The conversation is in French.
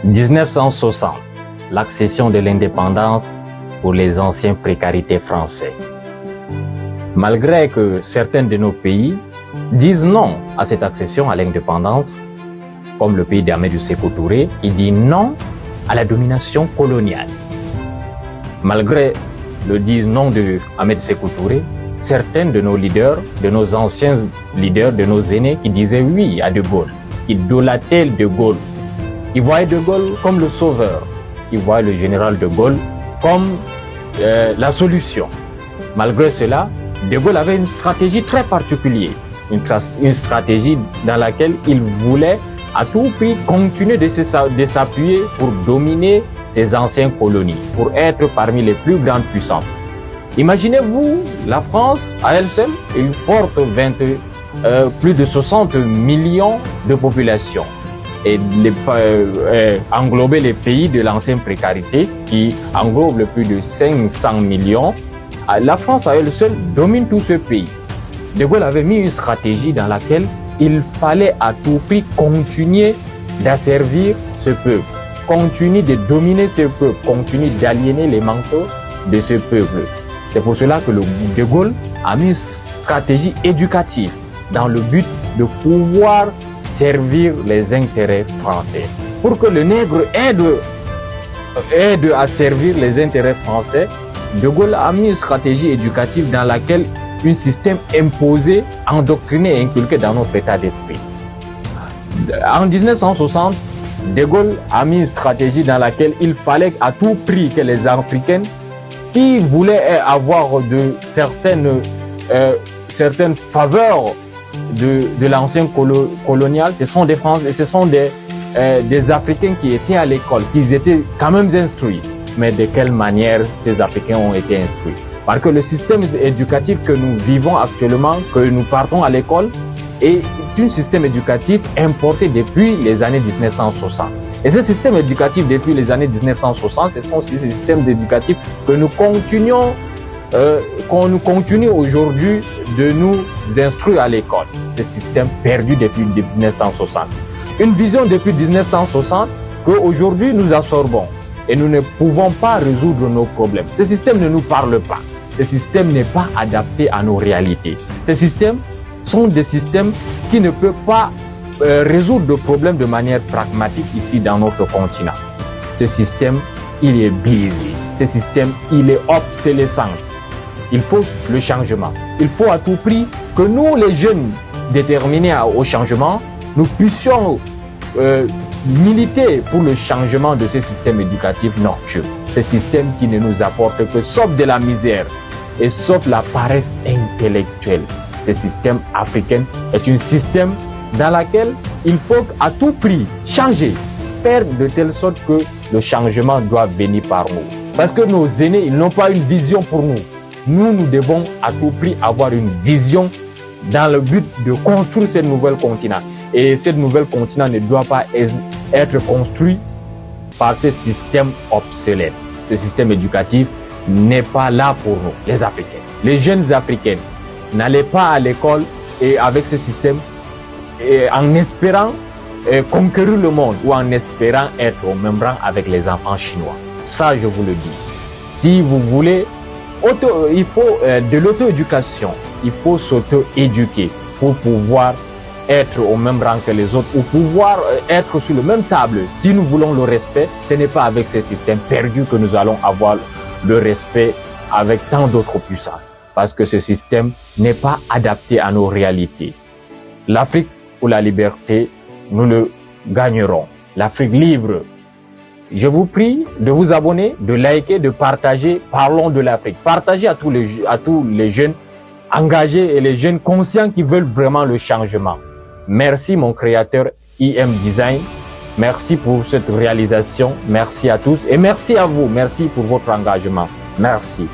1960, l'accession de l'indépendance pour les anciens précarités français. Malgré que certains de nos pays disent non à cette accession à l'indépendance, comme le pays d'Ahmadou Sékou Touré, il dit non à la domination coloniale. Malgré le disent non de Ahmed Sékou Touré, certains de nos leaders, de nos anciens leaders, de nos aînés qui disaient oui à De Gaulle, qui idolâtraient De Gaulle. Ils voyaient De Gaulle comme le sauveur. Ils voyaient le général De Gaulle comme la solution. Malgré cela, De Gaulle avait une stratégie très particulière, une stratégie dans laquelle il voulait à tout prix continuer de s'appuyer pour dominer ses anciennes colonies, pour être parmi les plus grandes puissances. Imaginez-vous, la France, à elle seule, il porte plus de 60 millions de population et englober les pays de l'ancienne précarité qui englobe le plus de 500 millions. La France, à elle seule, domine tout ce pays. De Gaulle avait mis une stratégie dans laquelle il fallait à tout prix continuer d'asservir ce peuple, continuer de dominer ce peuple, continuer d'aliéner les manteaux de ce peuple. C'est pour cela que De Gaulle a mis une stratégie éducative dans le but de pouvoir servir les intérêts français. Pour que le nègre aide à servir les intérêts français, De Gaulle a mis une stratégie éducative dans laquelle un système imposé, endoctriné et inculqué dans notre état d'esprit. En 1960, De Gaulle a mis une stratégie dans laquelle il fallait à tout prix que les Africains qui voulaient avoir de certaines faveurs de l'ancien colonial, ce sont des Africains qui étaient à l'école, qui étaient quand même instruits. Mais de quelle manière ces Africains ont été instruits? Parce que le système éducatif que nous vivons actuellement, que nous partons à l'école, est un système éducatif importé depuis les années 1960. Et ce système éducatif depuis les années 1960, ce sont aussi ces systèmes éducatifs que nous continuons, aujourd'hui de nous instruire à l'école. Ce système perdu depuis 1960. Une vision depuis 1960 qu'aujourd'hui nous absorbons et nous ne pouvons pas résoudre nos problèmes. Ce système ne nous parle pas. Ce système n'est pas adapté à nos réalités. Ces systèmes sont des systèmes qui ne peuvent pas résoudre le problème de manière pragmatique ici dans notre continent. Ce système, il est biaisé. Ce système, il est obsolescent. Il faut le changement. Il faut à tout prix que nous, les jeunes déterminés au changement, nous puissions militer pour le changement de ce système éducatif nocturne. Ce système qui ne nous apporte que sauf de la misère et sauf la paresse intellectuelle. Ce système africain est un système dans lequel il faut à tout prix changer, faire de telle sorte que le changement doit venir par nous. Parce que nos aînés, ils n'ont pas une vision pour nous. Nous devons à tout prix avoir une vision dans le but de construire ce nouvel continent. Et ce nouvel continent ne doit pas être construit par ce système obsolète. Ce système éducatif n'est pas là pour nous, les Africains. Les jeunes Africains, n'allez pas à l'école et avec ce système en espérant conquérir le monde ou en espérant être au même rang avec les enfants chinois. Ça, je vous le dis. Si vous voulez, il faut de l'auto-éducation. Il faut s'auto-éduquer pour pouvoir être au même rang que les autres ou pouvoir être sur le même table. Si nous voulons le respect, ce n'est pas avec ces systèmes perdus que nous allons avoir le respect avec tant d'autres puissances. Parce que ce système n'est pas adapté à nos réalités. L'Afrique pour la liberté, nous le gagnerons. L'Afrique libre. Je vous prie de vous abonner, de liker, de partager. Parlons de l'Afrique. Partagez à tous les jeunes engagés et les jeunes conscients qui veulent vraiment le changement. Merci mon créateur IM Design. Merci pour cette réalisation. Merci à tous et merci à vous. Merci pour votre engagement. Merci.